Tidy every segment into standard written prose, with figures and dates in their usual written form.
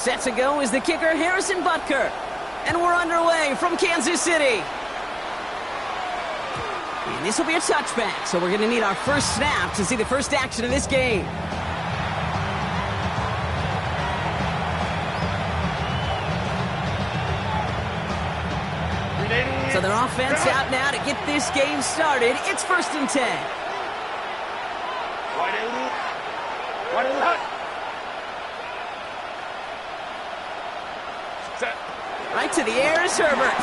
Set to go is the kicker, Harrison Butker. And we're underway from Kansas City. And this will be a touchback, so we're going to need our first snap to see the first action of this game. So their offense out now to get this game started. It's 1st and 10. Right to the air is Herbert.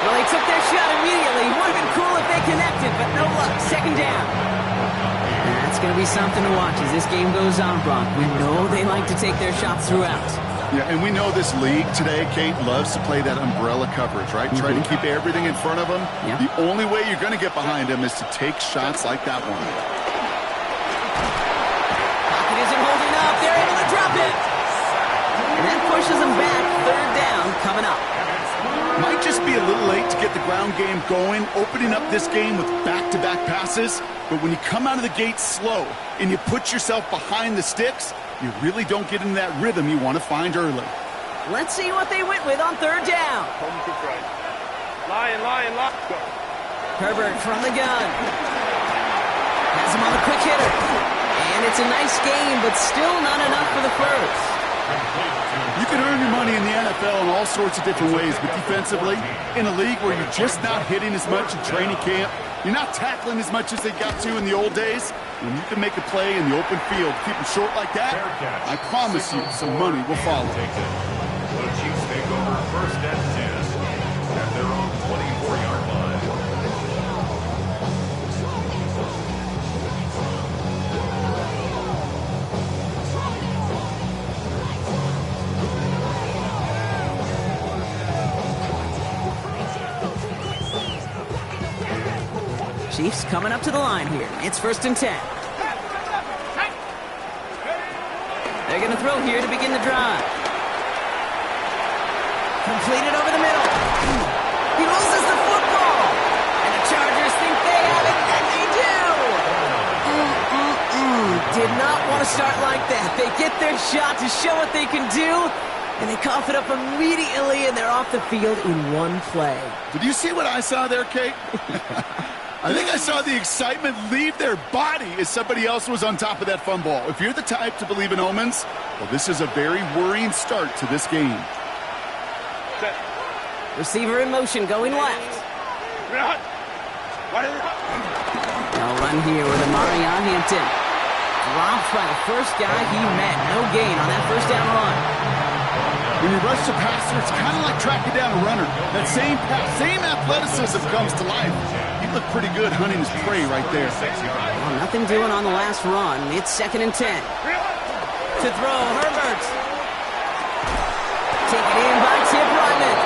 Well, they took their shot immediately. Would have been cool if they connected, but no luck. 2nd down. And that's going to be something to watch as this game goes on, Brock. We know they like to take their shots throughout. Yeah, and we know this league today, Kate, loves to play that umbrella coverage, right? Try to keep everything in front of them. Yeah. The only way you're going to get behind them is to take shots like that one. Pocket isn't holding up. They're able to drop it. And that pushes them back. 3rd down coming up. Might just be a little late to get the ground game going, opening up this game with back-to-back passes. But when you come out of the gate slow and you put yourself behind the sticks, you really don't get into that rhythm you want to find early. Let's see what they went with on 3rd down. Lion. Herbert from the gun. Has him on the quick hitter. And it's a nice game, but still not enough for the first. You can earn your money in the NFL in all sorts of different ways, but defensively, in a league where you're just not hitting as much in training camp, you're not tackling as much as they got to in the old days, when you can make a play in the open field, keep them short like that, I promise you some money will follow. The Chiefs take over 1st and 10 at their own 24-yard line. Chiefs coming up to the line here. It's 1st and 10. They're going to throw here to begin the drive. Completed over the middle. He loses the football. And the Chargers think they have it, and they do. Did not want to start like that. They get their shot to show what they can do, and they cough it up immediately, and they're off the field in one play. Did you see what I saw there, Kate? I think I saw the excitement leave their body as somebody else was on top of that fun ball. If you're the type to believe in omens, well, this is a very worrying start to this game. Receiver in motion, going left. They'll run here with Amari Hampton. Dropped by the first guy he met. No gain on that 1st down run. When you rush the passer, it's kind of like tracking down a runner. That same pass, same athleticism comes to life. He looked pretty good hunting his prey right there. Well, nothing doing on the last run. It's 2nd and 10. To throw, Herbert. Taken in by Tip Ryman.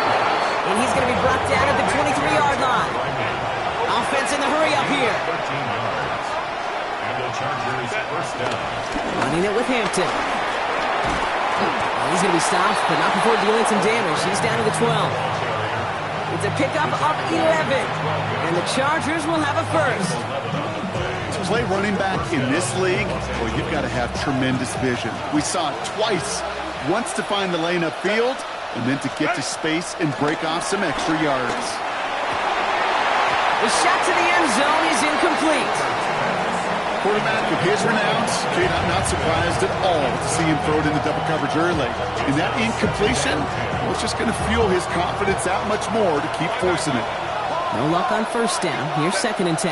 And he's going to be brought down at the 23-yard line. Offense in the hurry up here. 13 yards. And the Chargers 1st down. Running it with Hampton. He's going to be stopped, but not before dealing some damage. He's down to the 12. It's a pickup of 11. And the Chargers will have a first. To play running back in this league, well, you've got to have tremendous vision. We saw it twice. Once to find the lane upfield, and then to get to space and break off some extra yards. The shot to the end zone is incomplete. Quarterback of his renown, Kate, I'm not surprised at all to see him throw it into double coverage early. And that incompletion was just going to fuel his confidence that much more to keep forcing it. No luck on 1st down. Here's 2nd and 10.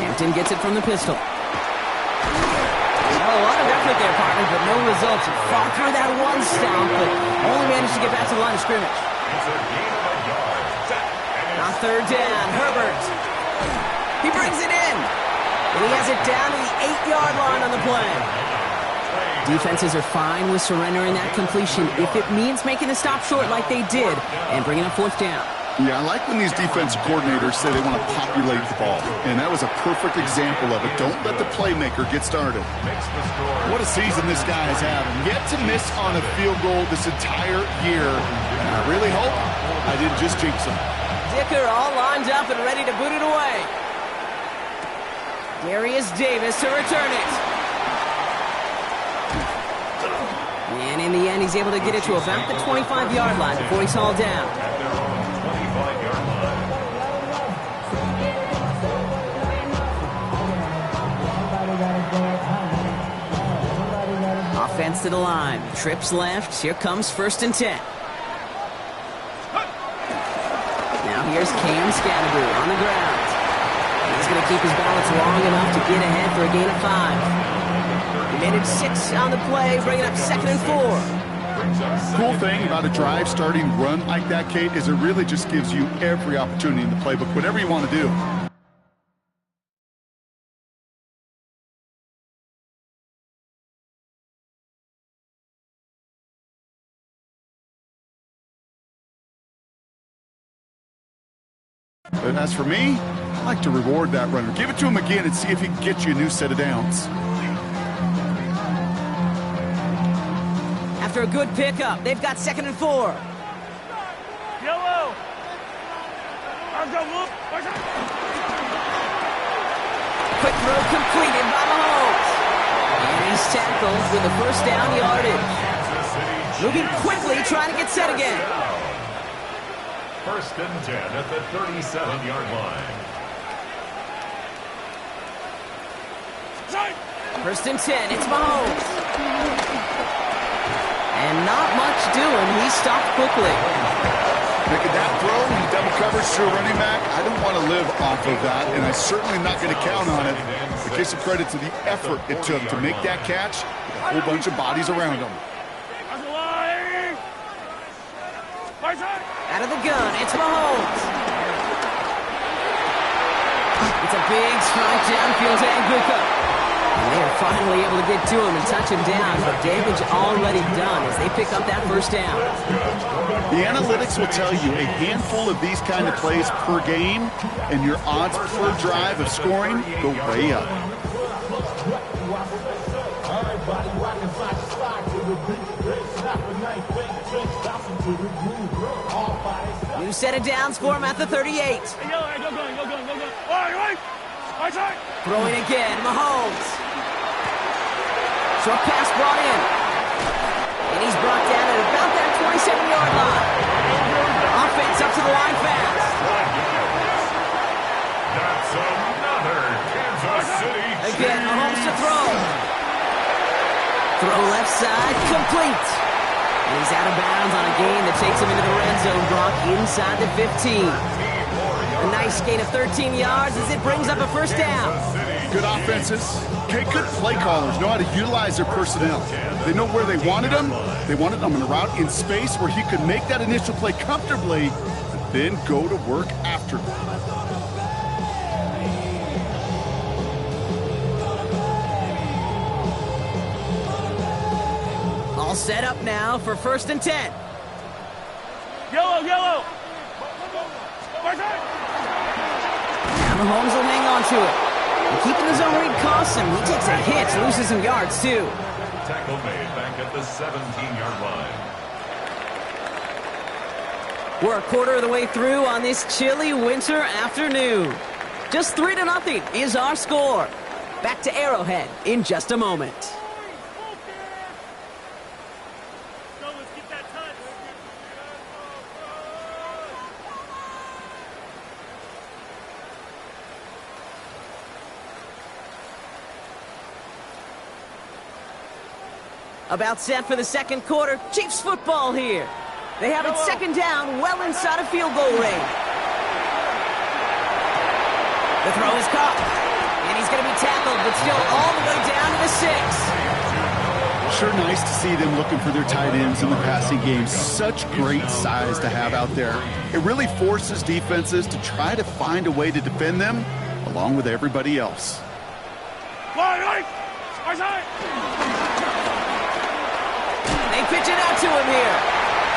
Hampton gets it from the pistol. A lot of effort there, partner, but no results. He fought through that one stomp, but only managed to get back to the line of scrimmage. On 3rd down, Herbert. He brings it in. And he has it down to the 8-yard line on the play. Defenses are fine with surrendering that completion if it means making a stop short like they did and bringing up 4th down. Yeah, I like when these defensive coordinators say they want to populate the ball. And that was a perfect example of it. Don't let the playmaker get started. What a season this guy is having. Yet to miss on a field goal this entire year. And I really hope I didn't just jinx him. Dicker all lined up and ready to boot it away. Here is Davis to return it. And in the end, he's able to get it to about the 25-yard line before he's hauled down. At their own 25-yard line. Offense to the line. Trips left. Here comes 1st and 10. Now here's Cam Scattergood on the ground. He's going to keep his balance long enough to get ahead for a gain of 5. He made it 6 on the play, bringing up 2nd and 4. Cool thing about a drive starting run like that, Kate, is it really just gives you every opportunity in the playbook, whatever you want to do. But as for me, I like to reward that runner. Give it to him again and see if he can get you a new set of downs. After a good pickup, they've got 2nd and 4. Yellow. Quick throw completed by Mahomes. And he's tackled with a 1st down yardage. Moving quickly, trying to get set again. 1st and 10 at the 37-yard line. 1st and 10, it's Mahomes. And not much doing. He stopped quickly. Making that throw in double coverage to a running back, I don't want to live off of that, and I'm certainly not going to count on it. But give some credit to the effort it took to make that catch with a whole bunch of bodies around him. Out of the gun, it's Mahomes. It's a big strike downfield to Anguka. And they are finally able to get to him and touch him down, but damage already done as they pick up that 1st down. The analytics will tell you a handful of these kind of plays per game, and your odds per drive of scoring go way up. New set of downs for him at the 38. Throwing again, Mahomes. Short pass brought in. And he's brought down at about that 27-yard line. Offense up to the line fast. That's another Kansas City chief. Again, Mahomes to throw. Throw left side, complete. And he's out of bounds on a gain that takes him into the red zone, Brock, inside the 15. A nice gain of 13 yards as it brings up a 1st down. Good offenses. Okay, good play callers know how to utilize their personnel. They know where they wanted them. They wanted them in a route in space where he could make that initial play comfortably, but then go to work after. All set up now for 1st and 10. Yellow. Now Mahomes will hang on to it. And keeping the zone read costs him. He takes a hit, loses some yards too. Tackle made back at the 17-yard line. We're a quarter of the way through on this chilly winter afternoon. Just 3-0 is our score. Back to Arrowhead in just a moment. About set for the 2nd quarter. Chiefs football here. They have it 2nd down, well inside of field goal range. The throw is caught. And he's going to be tackled, but still all the way down to the 6. Sure nice to see them looking for their tight ends in the passing game. Such great size to have out there. It really forces defenses to try to find a way to defend them along with everybody else. They pitch it out to him here.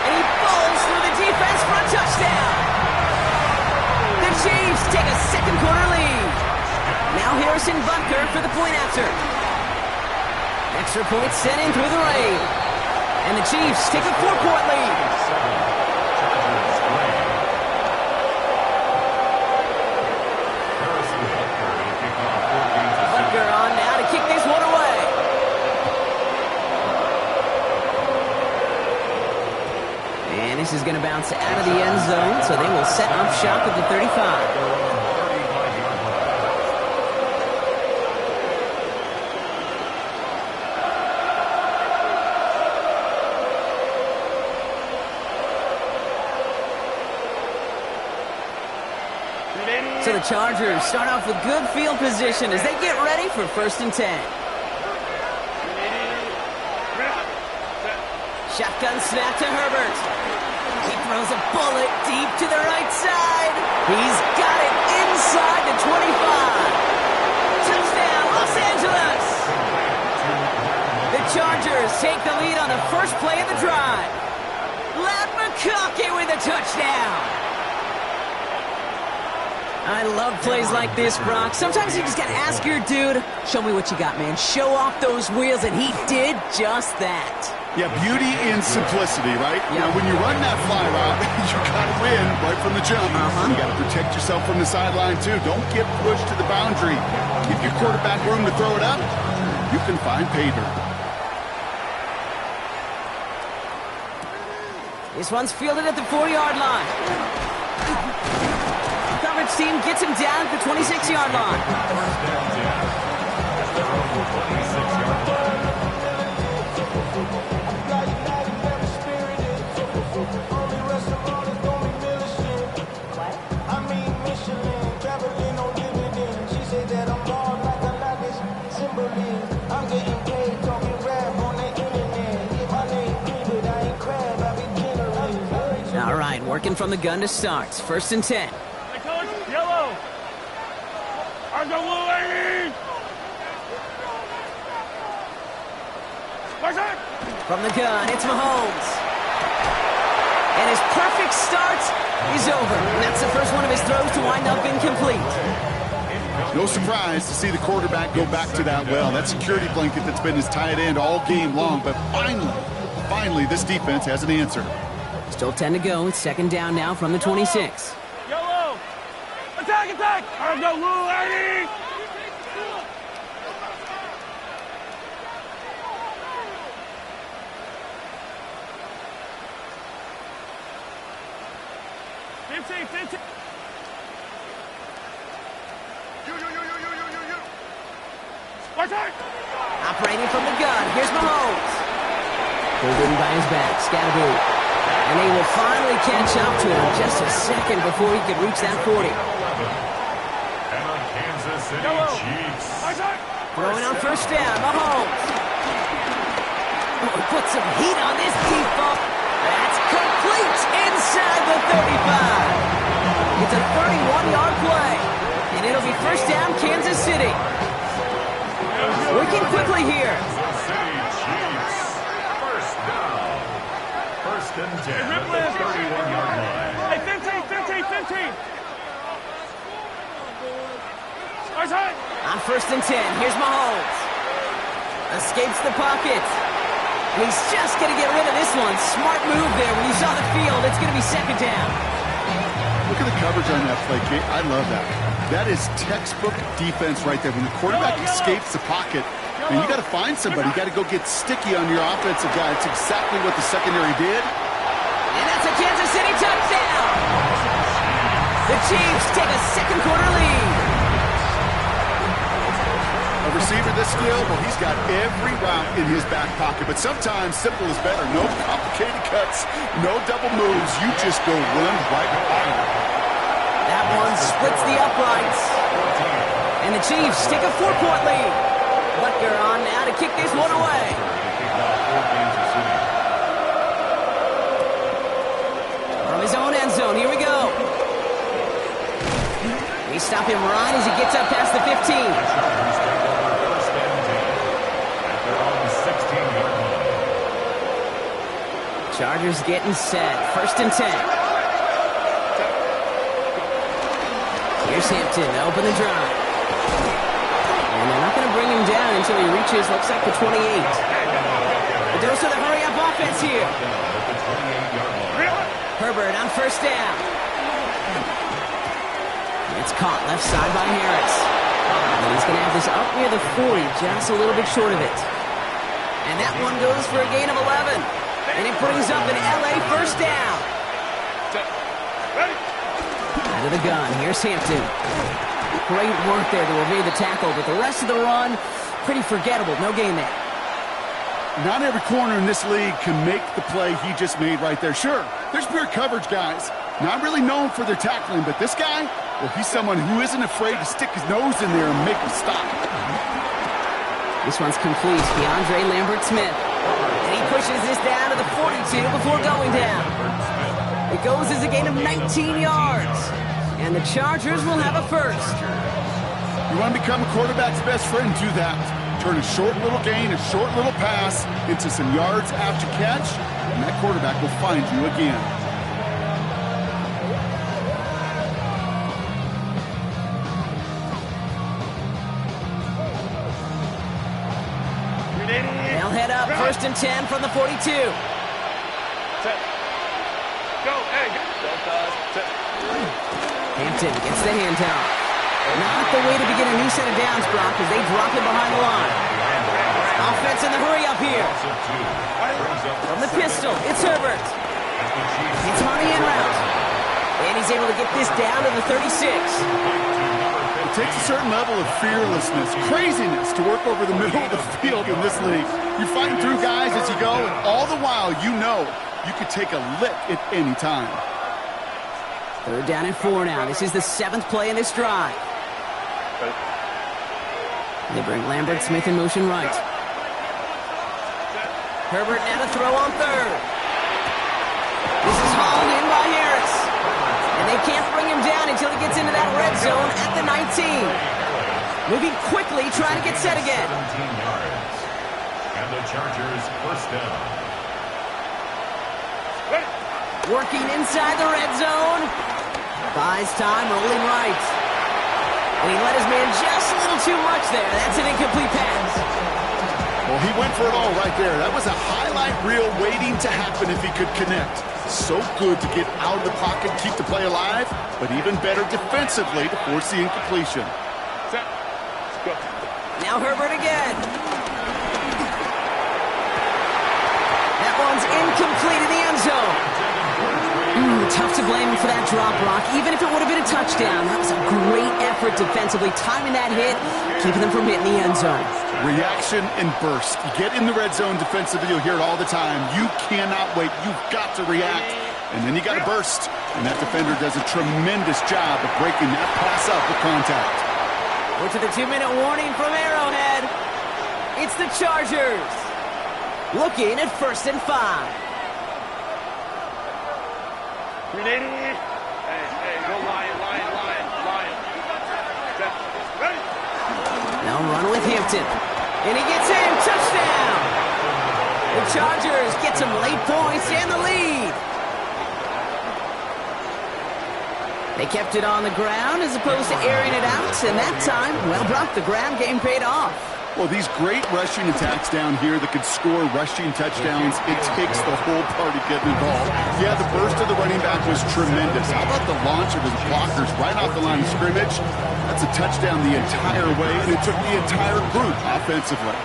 And he falls through the defense for a touchdown. The Chiefs take a 2nd quarter lead. Now Harrison Butker for the point after. Extra point sent in through the rain. And the Chiefs take a 4-point lead. Harrison Butker will kick off 14 is going to bounce out of the end zone, so they will set up shop at the 35. So the Chargers start off with good field position as they get ready for 1st and 10. Shotgun snap to Herbert. He throws a bullet deep to the right side. He's got it inside the 25. Touchdown, Los Angeles. The Chargers take the lead on the first play of the drive. Ladd McConkey with a touchdown. I love plays like this, Brock. Sometimes you just got to ask your dude, show me what you got, man. Show off those wheels, and he did just that. Yeah, beauty in simplicity, right? Yep. Now, when you run that fly route, you got to win right from the jump. You got to protect yourself from the sideline, too. Don't get pushed to the boundary. Give your quarterback room to throw it up. You can find pay dirt. This one's fielded at the 4-yard line. Coverage team gets him down at the 26-yard line. All right, working from the gun to start. 1st and 10. Yellow! On the blue lane! From the gun, it's Mahomes. And his perfect start is over. And that's the first one of his throws to wind up incomplete. No surprise to see the quarterback go back to that well. That security blanket that's been his tight end all game long. But finally, this defense has an answer. Still 10 to go. It's 2nd down now from the 26. Yellow! Attack! On the blue lane! Operating from the gun, here's Mahomes. Pulled in by his back, Scatterboo. And they will finally catch up to him just a second before he could reach that 40. And the Kansas City Chiefs. Throwing on 1st down, Mahomes. Oh, put some heat on this deep ball. That's complete inside the 35. It's a 31-yard play. And it'll be 1st down, Kansas City. Working quickly here. Kansas City Chiefs. 1st down. 1st and 10 at the 31-yard line. Hey, 15. On 1st and 10, here's Mahomes. Escapes the pocket. And he's just going to get rid of this one. Smart move there. When you saw the field, it's going to be 2nd down. Look at the coverage on that play, Kate. I love that. That is textbook defense right there. When the quarterback escapes the pocket, and you got to find somebody. You got to go get sticky on your offensive guy. It's exactly what the secondary did. And that's a Kansas City touchdown. The Chiefs take a 2nd quarter lead. A receiver this skilled, well, he's got every route in his back pocket. But sometimes simple is better. No complicated cuts, no double moves. You just go run right behind him. That one splits the uprights. And the Chiefs take a 4-point lead. Butker on now to kick this one away. From his own end zone, here we go. They stop him right as he gets up past the 15. Chargers getting set. 1st and 10. Here's Hampton to open the drive. And they're not going to bring him down until he reaches, looks like the 28. The dose of the hurry-up offense here. Herbert on 1st down. It's caught left side by Harris. And he's going to have this up near the 40, just a little bit short of it. And that one goes for a gain of 11. And it brings up an LA 1st down. Out of the gun, here's Hampton. Great work there to evade the tackle, but the rest of the run, pretty forgettable. No gain there. Not every corner in this league can make the play he just made right there. Sure, there's pure coverage guys. Not really known for their tackling, but this guy, well, he's someone who isn't afraid to stick his nose in there and make him stop. This one's complete. DeAndre Lambert-Smith. And he pushes this down to the 42 before going down. It goes as a gain of 19 yards. And the Chargers will have a first. You want to become a quarterback's best friend, do that. Turn a short little gain, a short little pass into some yards after catch, and that quarterback will find you again. They'll head up, 1st and 10 from the 42. Set. Go, hey, go, set. Hampton gets the handoff. Not the way to begin a new set of downs, Brock, as they drop it behind the line. Offense in the hurry up here. From the pistol, it's Herbert. It's on the in route. And he's able to get this down to the 36. It takes a certain level of fearlessness, craziness to work over the middle of the field in this league. You're fighting through guys as you go, and all the while you know you could take a lick at any time. 3rd down and 4 now. This is the 7th play in this drive. They bring Lambert-Smith in motion right. Herbert now to throw on 3rd. This is hauled in by Harris. And they can't bring him down until he gets into that red zone at the 19. Moving quickly, trying to get set again. 17 yards. And the Chargers first down. Working inside the red zone. Buys time, rolling right. And he let his man just a little too much there. That's an incomplete pass. Well, he went for it all right there. That was a highlight reel waiting to happen if he could connect. So good to get out of the pocket, keep the play alive, but even better defensively to force the incompletion. Set. Go. Now Herbert again. That one's incomplete in the end zone. Tough to blame him for that drop, Brock. Even if it would have been a touchdown, that was a great effort defensively, timing that hit, keeping them from hitting the end zone. Reaction and burst. You get in the red zone defensively, you'll hear it all the time. You cannot wait. You've got to react. And then you got to burst. And that defender does a tremendous job of breaking that pass up with contact. We're to the 2-minute warning from Arrowhead. It's the Chargers. Looking at 1st and 5. Hey, go Lion. Set. Ready. Now run with Hampton. And he gets in. Touchdown. The Chargers get some late points and the lead. They kept it on the ground as opposed to airing it out. And that time, well, Brock, the ground game paid off. Well, these great rushing attacks down here that could score rushing touchdowns, it takes the whole party getting involved. Yeah, the burst of the running back was tremendous. How about the launch of his blockers right off the line of scrimmage? That's a touchdown the entire way, and it took the entire group offensively.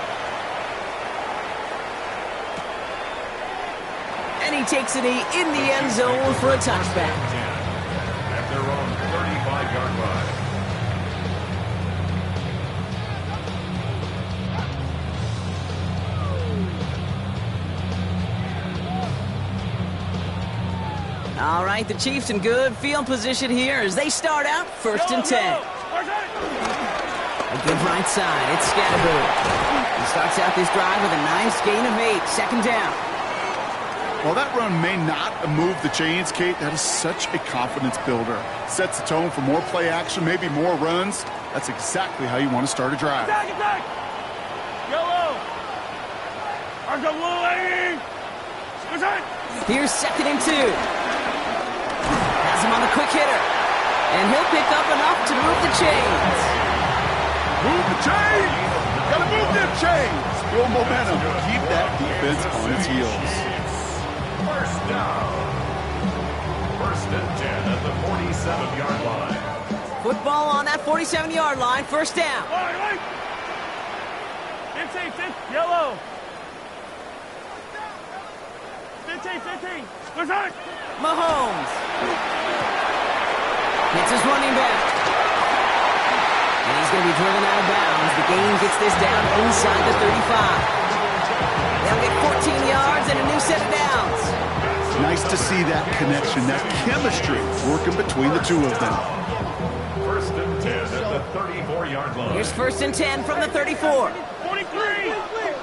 And he takes it in the end zone for a touchback. At their own 35-yard line. All right, the Chiefs in good field position here as they start out 1st and 10. A good right side. It's Scatterboot. He starts out this drive with a nice gain of 8. 2nd down. While that run may not move the chains, Kate, that is such a confidence builder. Sets the tone for more play action, maybe more runs. That's exactly how you want to start a drive. Attack! Yellow! Arms up, blue, lady! Here's 2nd and 2. Has him on the quick hitter. And he'll pick up enough to move the chains. Move the chains! Gotta move them chains! Build momentum. Keep that defense on its heels. First down. 1st and 10 at the 47-yard line. Football on that 47-yard line. 1st down. 15, yellow. 15. Mahomes. It's his running back. And he's going to be driven out of bounds. The gain gets this down inside the 35. They'll get 14 yards and a new set of downs. Nice to see that connection, that chemistry working between the two of them. First and 10 at the 34-yard line. Here's first and 10 from the 34. 43.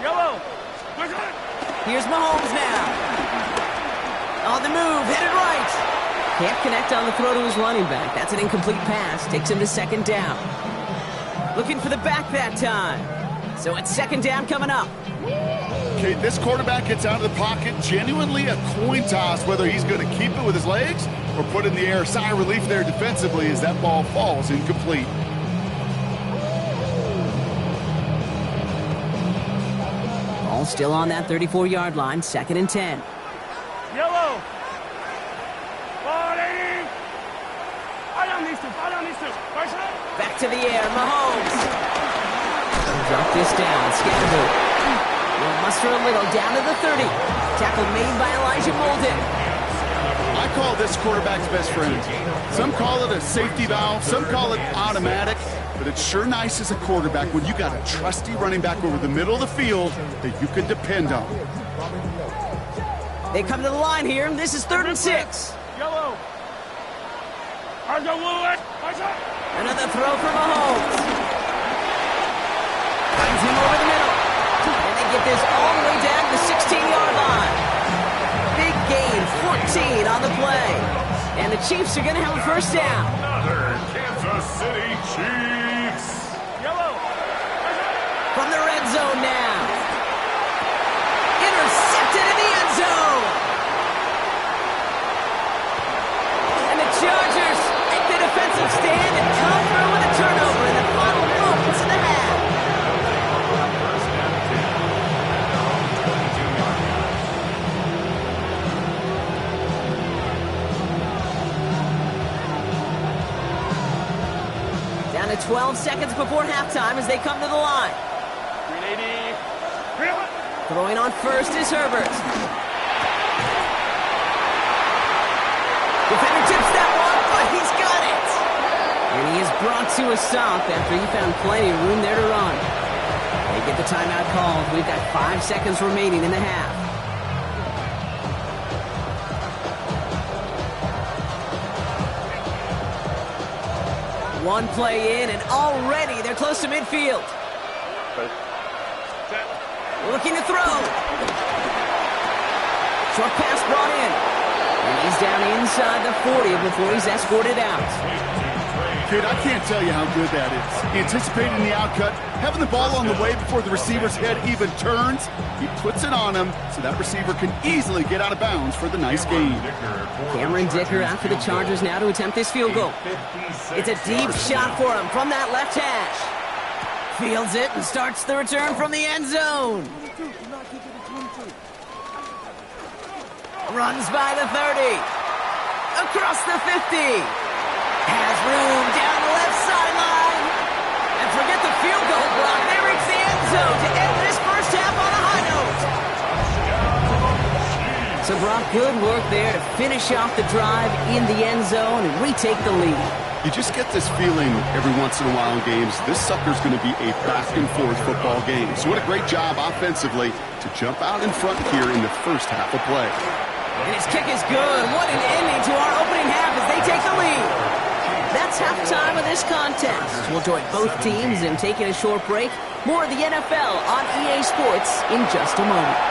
Yellow. Here's Mahomes now. On the move, headed right. Can't connect on the throw to his running back. That's an incomplete pass. Takes him to second down. Looking for the back that time. So it's second down coming up. Okay, this quarterback gets out of the pocket, genuinely a coin toss whether he's going to keep it with his legs or put it in the air. Sigh of relief there defensively as that ball falls incomplete. Ball still on that 34-yard line, second and 10. Yellow. 40. Fire on these two. Fire on these two. Back to the air, Mahomes. Drop this down, Scatterbo. Will muster a little down to the 30. Tackle made by Elijah Molden. I call this quarterback's best friend. Some call it a safety valve, some call it automatic, but it's sure nice as a quarterback when you got a trusty running back over the middle of the field that you can depend on. They come to the line here. This is 3rd and 6. Yellow. Another throw for Mahomes. Finds him over the middle. And they get this all the way down to the 16-yard line. Big gain, 14 on the play. And the Chiefs are going to have a first down. Another Kansas City Chiefs. Yellow. From the red zone now. Intercepted in the end zone. And the Chargers make the defensive stand and come through with a turnover in the final moments of the half. Down to 12 seconds before halftime as they come to the line. 380. Throwing on first is Herbert. Defender tips that one, but he's got it. And he is brought to a stop after he found plenty of room there to run. They get the timeout called. We've got 5 seconds remaining in the half. One play in, and already they're close to midfield. Looking to throw. Short pass brought in. And he's down inside the 40 before he's escorted out. Kid, I can't tell you how good that is. Anticipating the outcut, having the ball on the way before the receiver's head even turns. He puts it on him so that receiver can easily get out of bounds for the nice gain. Cameron Dicker out for the Chargers now to attempt this field goal. It's a deep shot for him from that left hash. Fields it and starts the return from the end zone. Runs by the 30. Across the 50. Has room down the left sideline. And forget the field goal block. They reach the end zone to end this first half on a high note. So Brock, good work there to finish off the drive in the end zone and retake the lead. You just get this feeling every once in a while in games, this sucker's going to be a back-and-forth football game. So what a great job offensively to jump out in front here in the first half of play. And his kick is good. What an ending to our opening half as they take the lead. That's halftime of this contest. We'll join both teams in taking a short break. More of the NFL on EA Sports in just a moment.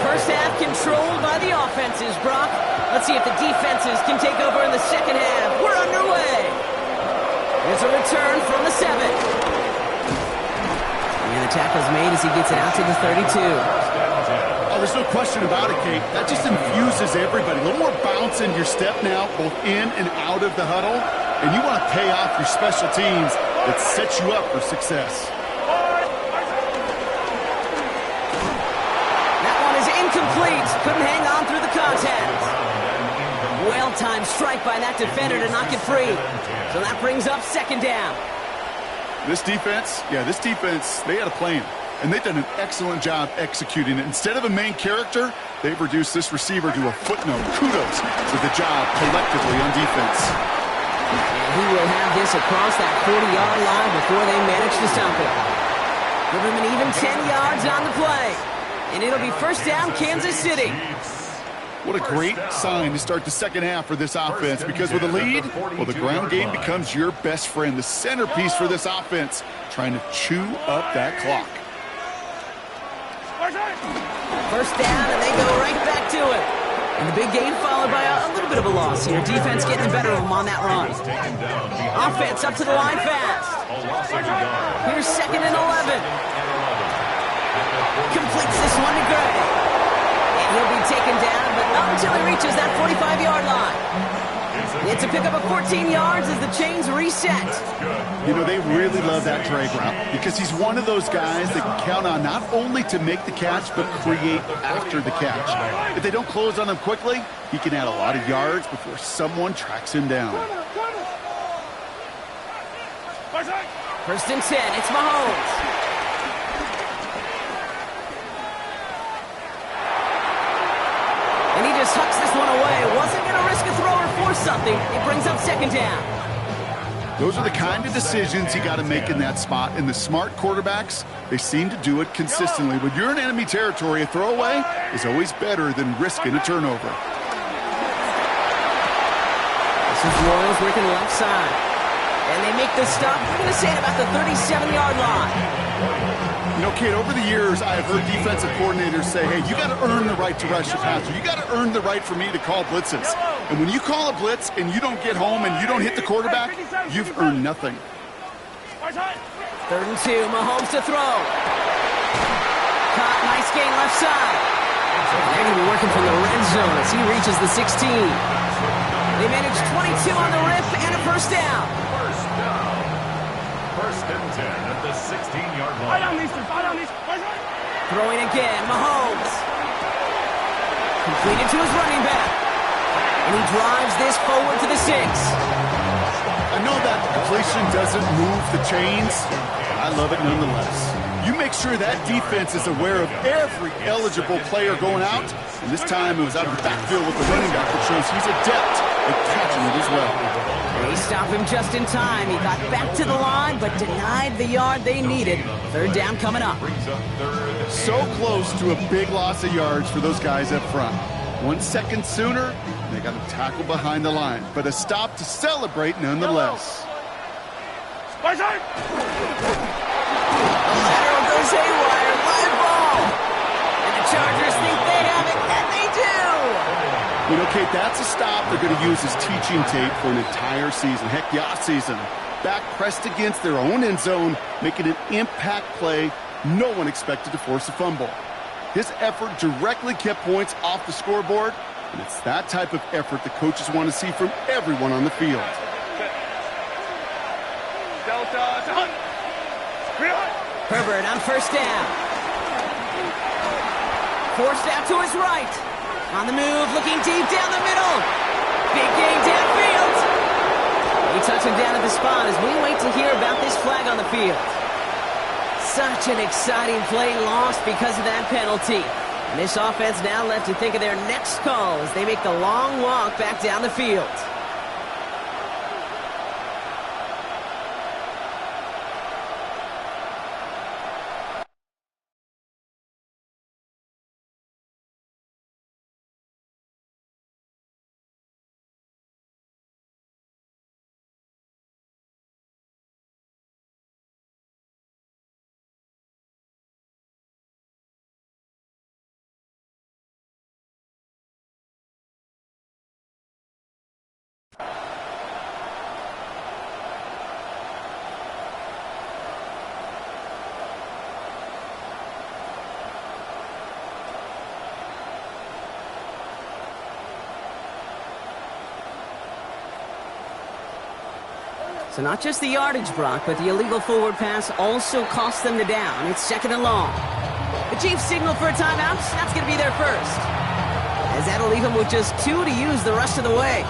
First half controlled by the offenses, Brock. Let's see if the defenses can take over in the second half. We're underway. There's a return from the 7. And the tackle's made as he gets it out to the 32. Oh, there's no question about it, Kate. That just infuses everybody. A little more bounce in your step now, both in and out of the huddle. And you want to pay off your special teams that sets you up for success. Incomplete. Couldn't hang on through the contact. Well-timed strike by that defender to knock it free. So that brings up second down. This defense, they had a plan. and they've done an excellent job executing it. Instead of a main character, they've reduced this receiver to a footnote. Kudos for the job collectively on defense. And he will have this across that 40-yard line before they manage to stop it. Give him an even 10 yards on the play. And it'll be first down, Kansas City. What a great sign to start the second half for this offense, because with a lead, well, the ground game becomes your best friend, the centerpiece for this offense, trying to chew up that clock. First down, and they go right back to it. And the big gain followed by a little bit of a loss here. Defense getting the better of them on that run. Offense up to the line fast. Here's second and 11. Completes this one to Gray. And he'll be taken down, but not until he reaches that 45-yard line. It's a pickup of 14 yards as the chains reset. You know, they really love that drag route because he's one of those guys that can count on not only to make the catch, but create after the catch. If they don't close on him quickly, he can add a lot of yards before someone tracks him down. First and 10, it's Mahomes. And he just hucks this one away. Wasn't going to risk a throw or force something. It brings up second down. Those are the kind of decisions you got to make in that spot. And the smart quarterbacks, they seem to do it consistently. When you're in enemy territory, a throwaway is always better than risking a turnover. This is Royals working left side. And they make the stop. We're going to say at about the 37-yard line. You know, Kate, over the years, I've heard defensive coordinators say, hey, you got to earn the right to rush your passer. You got to earn the right for me to call blitzes. And when you call a blitz and you don't get home and you don't hit the quarterback, you've earned nothing. Third and 2, Mahomes to throw. Caught, nice gain left side. They're going to be working from the red zone as he reaches the 16. They manage 22 on the rip and a first down. First and 10 at the 16-yard line. Throwing again, Mahomes. Completed to his running back. And he drives this forward to the 6. I know that completion doesn't move the chains, but I love it nonetheless. You make sure that defense is aware of every eligible player going out. And this time it was out of the backfield with the running back, which shows he's adept at catching it as well. They stop him just in time. He got back to the line, but denied the yard they needed. Third down coming up. So close to a big loss of yards for those guys up front. 1 second sooner, they got a tackle behind the line, but a stop to celebrate nonetheless. Lateral goes haywire, live ball. And the Chargers think they have it, and they do. You know, Kate, that's a stop they're going to use as teaching tape for an entire season. Heck, the offseason. Back pressed against their own end zone, making an impact play no one expected to force a fumble. His effort directly kept points off the scoreboard, and it's that type of effort the coaches want to see from everyone on the field. Herbert on first down. Forced out to his right. On the move, looking deep down the middle. Big gain downfield. They touch him down at the spot as we wait to hear about this flag on the field. Such an exciting play lost because of that penalty. And this offense now left to think of their next call as they make the long walk back down the field. So not just the yardage, Brock, but the illegal forward pass also cost them the down. It's second and long. The Chiefs signal for a timeout. That's going to be their first. As that'll leave them with just 2 to use the rest of the way.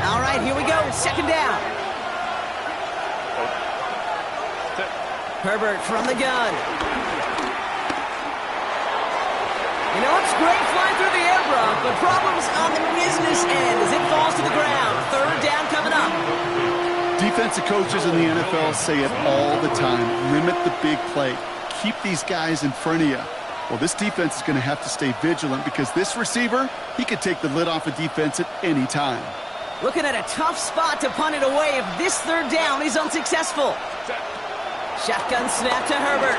All right, here we go. Second down. Herbert from the gun. You know, it's great flying through the air, Brock, but problems on the business end as it falls to the ground. Third down coming up. Defensive coaches in the NFL say it all the time. Limit the big play. Keep these guys in front of you. Well, this defense is going to have to stay vigilant because this receiver, he could take the lid off a defense at any time. Looking at a tough spot to punt it away if this third down is unsuccessful. Shotgun snap to Herbert.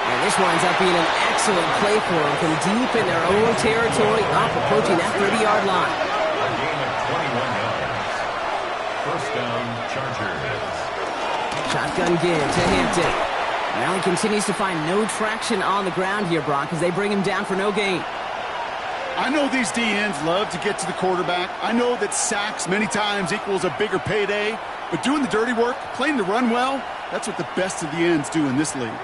And this winds up being an excellent play for him from deep in their own territory, up approaching that 30-yard line. A gain of 21 yards. First down, Chargers. Shotgun give to Hampton. Now he continues to find no traction on the ground here, Brock, as they bring him down for no gain. I know these D-ends love to get to the quarterback. I know that sacks many times equals a bigger payday. But doing the dirty work, playing the run well, that's what the best of the ends do in this league.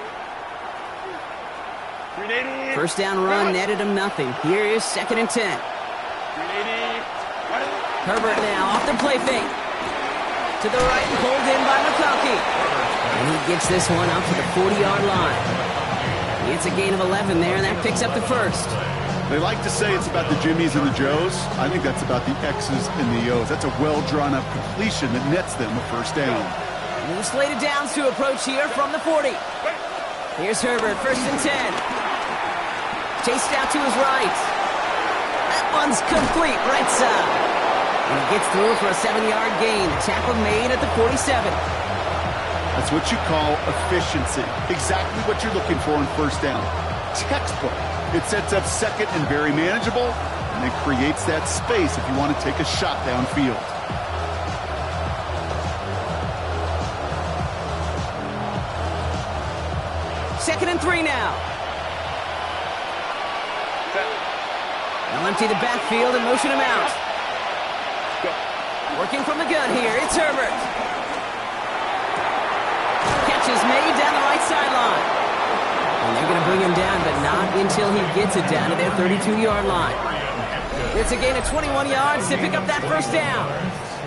First down run netted him nothing. Here is 2nd and 10. Herbert now off the play fake. To the right, pulled in by McConkey. And he gets this one up to the 40-yard line. It's a gain of 11 there, and that picks up the first. They like to say it's about the Jimmies and the Joes. I think that's about the X's and the O's. That's a well-drawn-up completion that nets them a first down. New slated downs to approach here from the 40. Here's Herbert, 1st and 10. Chased out to his right. That one's complete, right side. And he gets through for a 7-yard gain. The tackle made at the 47. That's what you call efficiency. Exactly what you're looking for in first down. Textbook. It sets up second and very manageable, and it creates that space if you want to take a shot downfield. Second and 3 now. They'll empty the backfield and motion him out. Working from the gun here, it's Herbert. Catch is made down the right sideline. And they're going to bring him down, but not until he gets it down to their 32-yard line. It's a gain of 21 yards to pick up that first down.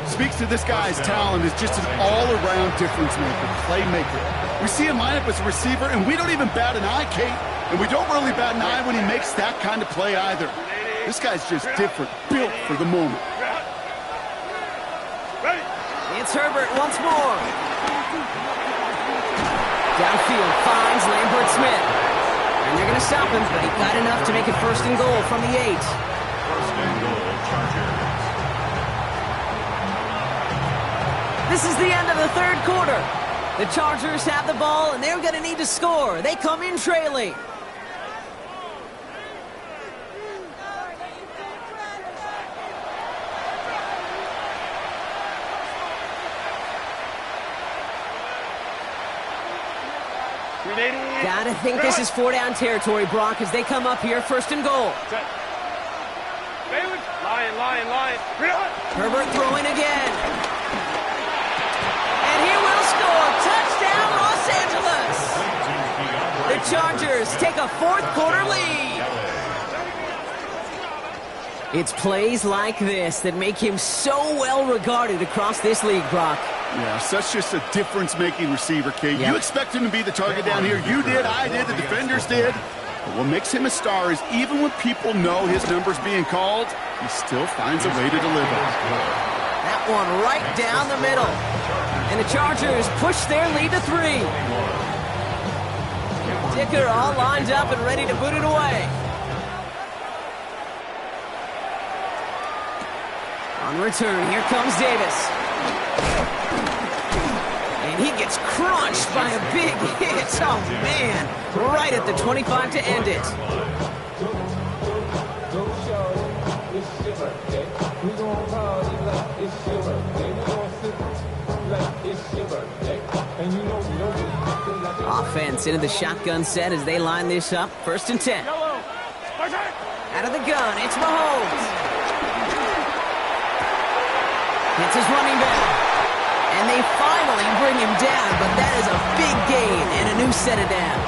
Speaks to this guy's talent as just an all-around difference maker, playmaker. We see him line up as a receiver, and we don't even bat an eye, Kate. And we don't really bat an eye when he makes that kind of play either. This guy's just different, built for the moment. It's Herbert once more. Downfield finds Lambert Smith. And they're going to stop him, but he got enough to make it 1st and goal from the 8. 1st and goal, Chargers. This is the end of the 3rd quarter. The Chargers have the ball, and they're going to need to score. They come in trailing. Gotta think this is 4-down territory, Brock, as they come up here, 1st and goal. Lion. Herbert throwing again. And he will score. Touchdown, Los Angeles. The Chargers take a 4th quarter lead. It's plays like this that make him so well regarded across this league, Brock. Yeah, such just a difference-making receiver, Kate. Yep. You expect him to be the target down here. You did, I did, the defenders did. But what makes him a star is even when people know his number's being called, he still finds a way to deliver. That one right down the middle. And the Chargers push their lead to 3. Dicker all lined up and ready to boot it away. On return, here comes Davis. And he gets crunched by a big hit. Oh, man. Right at the 25 to end it. Offense into the shotgun set as they line this up. 1st and 10. Out of the gun, it's Mahomes. It's his running back. And they finally bring him down, but that is a big gain and a new set of downs.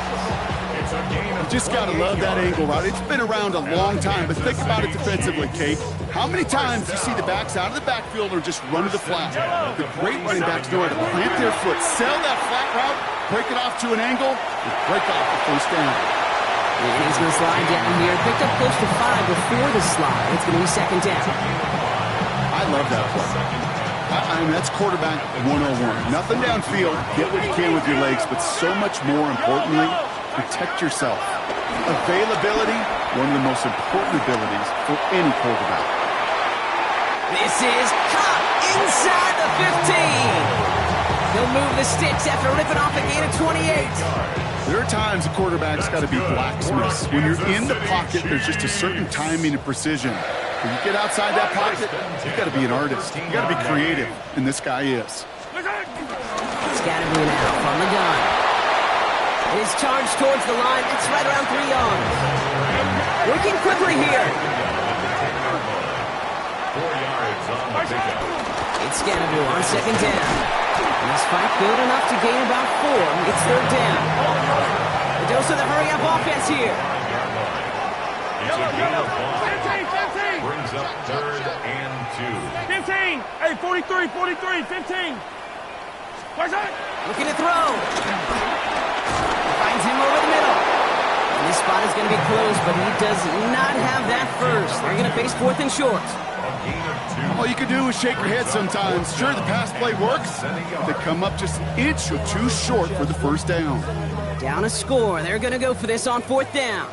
It's a gain of Just got to love that angle route. It's been around a long time, but think about it defensively, Kate. How many times you see the backs out of the backfield or just run to the flat? The great running backs know how to plant their foot, sell that flat route, break it off to an angle, and break off the first down. And he's going to slide down here. Picked up close to 5 before the slide. It's going to be second down. I love that play. I mean, that's quarterback 101. Nothing downfield. Get what you can with your legs, but so much more importantly, protect yourself. Availability, one of the most important abilities for any quarterback. This is caught inside the 15. He'll move the sticks after ripping off a gain of 28. There are times a quarterback's got to be blacksmiths. When you're in the pocket, there's just a certain timing and precision. When you get outside that pocket, you've got to be an artist. You've got to be creative, and this guy is. Scatterby now from the gun. It is charged towards the line. It's right around 3 yards. Working quickly here. 4 yards on the pickup. It's Scatterby on second down. And this fight good enough to gain about 4. It's third down. The dose of the hurry-up offense here. It's a gain of 1. Brings up third and 2. 15. Hey, 43, 43, 15. Where's that? Looking to throw. Finds him over the middle. And this spot is going to be close, but he does not have that first. They're going to face 4th and short. All you can do is shake your head sometimes. Sure, the pass play works. They come up just an inch or 2 short for the first down. Down a score. They're going to go for this on 4th down.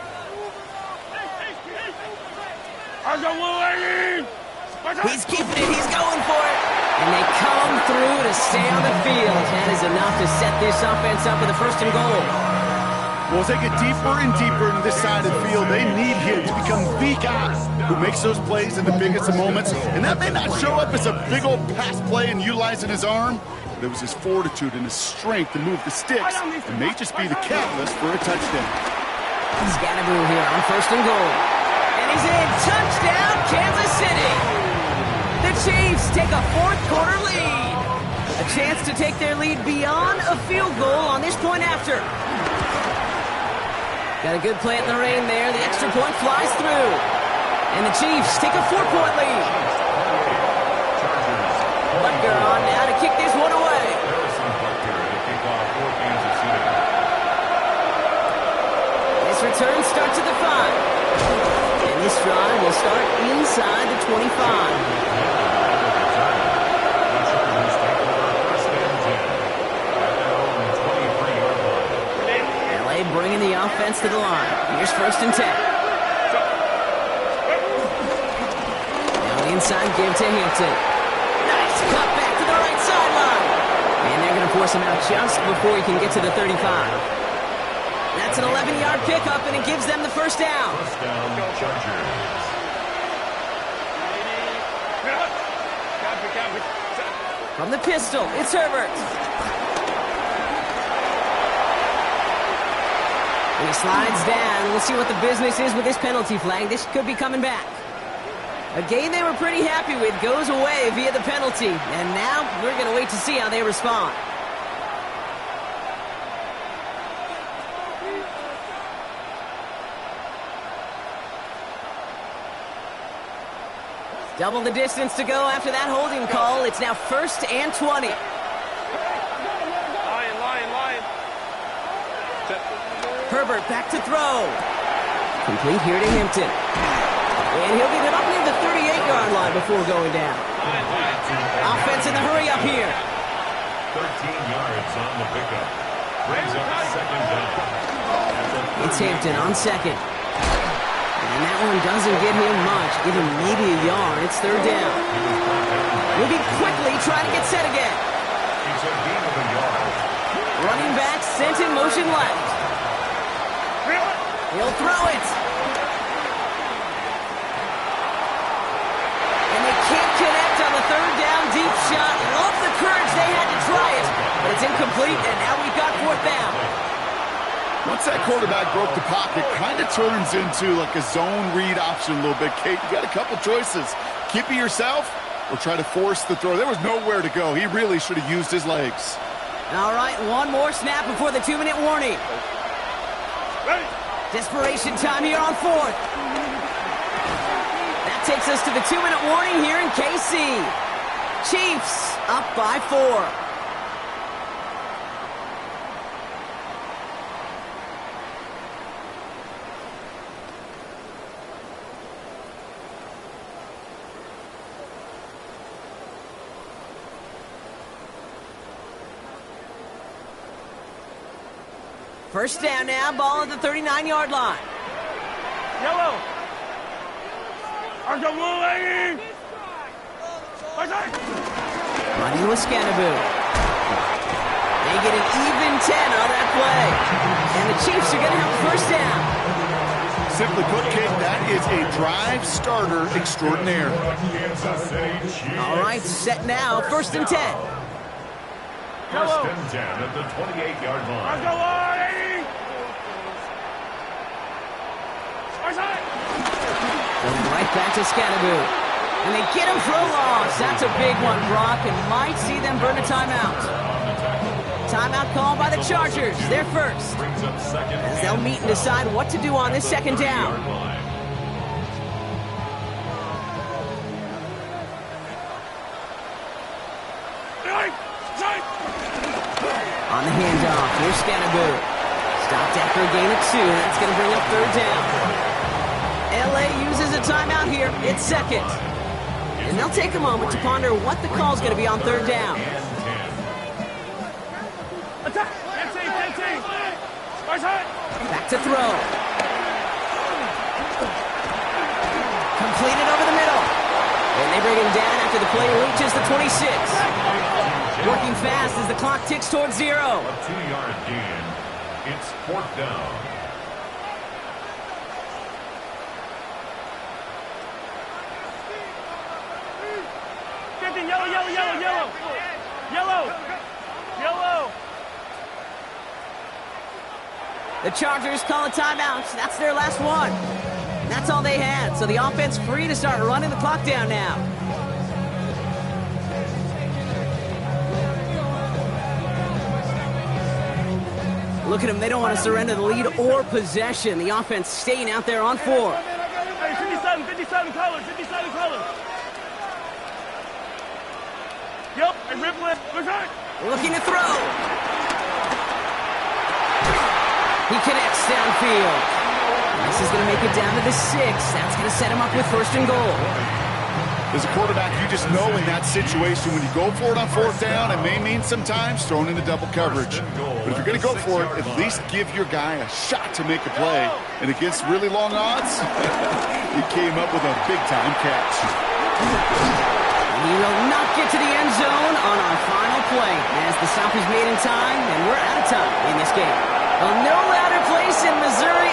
He's keeping it. He's going for it. And they come through to stay on the field. That is enough to set this offense up with a 1st and goal. Well, as they get deeper and deeper into this side of the field, they need him to become the guy who makes those plays in the biggest of moments. And that may not show up as a big old pass play and utilizing his arm, but it was his fortitude and his strength to move the sticks and may just be the catalyst for a touchdown. Scatterby here on 1st and goal. And he's in. Touchdown, Kansas City. The Chiefs take a 4th quarter lead. A chance to take their lead beyond a field goal on this point after. Got a good play in the rain there. The extra point flies through. And the Chiefs take a 4-point lead. Butker on now to kick this one away. This return starts at the 5. And this drive will start inside the 25. Bringing the offense to the line. Here's 1st and 10. Now inside give to Hampton. Nice cut back to the right sideline. And they're going to force him out just before he can get to the 35. That's an 11-yard pickup, and it gives them the 1st down. First down, Chargers. From the pistol, it's Herbert. He slides down. We'll see what the business is with this penalty flag. This could be coming back. A game they were pretty happy with goes away via the penalty. And now we're going to wait to see how they respond. Double the distance to go after that holding call. It's now 1st and 20. Herbert back to throw. Complete here to Hampton. And he'll get it up near the 38-yard line before going down. Offense in the hurry up here. 13 yards on the pickup. Brings up 2nd down. It's Hampton on 2nd. And that one doesn't get him much. Give him maybe a yard. It's 3rd down. Moving quickly, trying to get set again. It's a gain of a yard. Running back sent in motion left. He'll throw it. And they can't connect on the 3rd down deep shot. Love the courage they had to try it. But it's incomplete, and now we've got 4th down. Once that quarterback broke the pocket, kind of turns into like a zone read option a little bit, Kate. You got a couple choices. Keep it yourself or try to force the throw. There was nowhere to go. He really should have used his legs. All right, one more snap before the 2-minute warning. Desperation time here on fourth. That takes us to the 2-minute warning here in KC. Chiefs up by 4. First down now, ball at the 39-yard line. Yellow. Argo blue, lady. Money with Scanaboo. They get an even 10 on that play. And the Chiefs are going to have a first down. Simply put, kid, that is a drive starter extraordinaire. All right, set now, 1st and 10. First and 10 at the 28-yard line. Argo lady. Going right back to Scanaboo. And they get him for a loss. That's a big one, Brock, and might see them burn a timeout. Timeout called by the Chargers. They're first. As they'll meet and decide what to do on this second down. On the handoff, here's Scanaboo. Stopped after a gain of 2. That's going to bring up 3rd down. LA uses a timeout here. It's second. And they'll take a moment to ponder what the call is going to be on 3rd down. Attack! Back to throw. Completed over the middle. And they bring him down after the play reaches the 26. Working fast as the clock ticks towards 0. A 2-yard gain. It's 4th down. Yellow. The Chargers call a timeout. That's their last one. That's all they had. So the offense free to start running the clock down now. Look at them. They don't want to surrender the lead or possession. The offense staying out there on 4. Hey, 57 colors. Yep, and Ripley. Looking to throw. He connects downfield. This is going to make it down to the 6. That's going to set him up with 1st and goal. As a quarterback, you just know in that situation when you go for it on 4th down, it may mean sometimes thrown into double coverage. But if you're going to go for it, at least give your guy a shot to make a play. And against really long odds, he came up with a big-time catch. He will not get to the end zone on our final play as the stop is made in time, and we're out of time in this game. Well, no louder place in Missouri